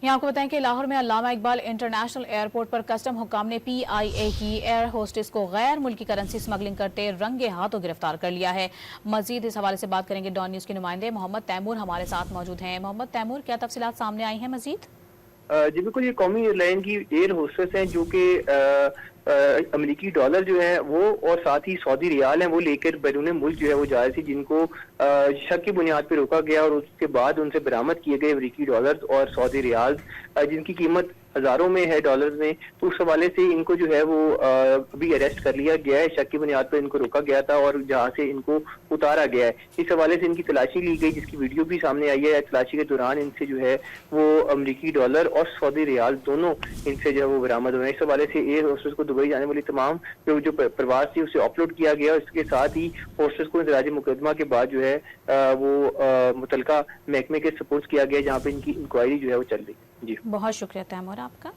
यहाँ आपको बताएं कि लाहौर में अल्लामा इकबाल इंटरनेशनल एयरपोर्ट पर कस्टम हुकाम ने PIA की एयर होस्टेस को गैर मुल्की करेंसी स्मगलिंग करते रंगे हाथों गिरफ्तार कर लिया है। मजीद इस हवाले से बात करेंगे डॉन न्यूज के नुमाइंदे मोहम्मद तैमूर हमारे साथ मौजूद हैं। मोहम्मद तैमूर, क्या तफसीलात सामने आई हैं मजीद? जी बिल्कुल, ये कौमी एयरलाइन की एयर होस्टेस हैं जो कि अमेरिकी डॉलर जो है वो और साथ ही सऊदी रियाल हैं वो लेकर बैरून मुल्क जो है वो जा रही थी, जिनको शक की बुनियाद पर रोका गया और उसके बाद उनसे बरामद किए गए अमेरिकी डॉलर और सऊदी रियाल जिनकी कीमत हजारों में है डॉलर में। तो उस हवाले से इनको जो है वो अभी अरेस्ट कर लिया गया है। शक की बुनियाद पर इनको रोका गया था और जहाँ से इनको उतारा गया है। इस हवाले से इनकी तलाशी ली गई, जिसकी वीडियो भी सामने आई है। तलाशी के दौरान इनसे जो है वो अमेरिकी डॉलर और सऊदी रियाल दोनों इनसे जो है वो बरामद हुए। इस हवाले से एयर होस्टेस को दुबई जाने वाली तमाम जो प्रवास थी उसे अपलोड किया गया। इसके साथ ही होस्टेस को इंदराज मुकदमा के बाद जो है वो मुतलका महकमे के सपोर्ट किया गया, जहाँ पे इनकी इंक्वायरी जो है वो चल रही है। जी बहुत शुक्रिया तैमूर आपका।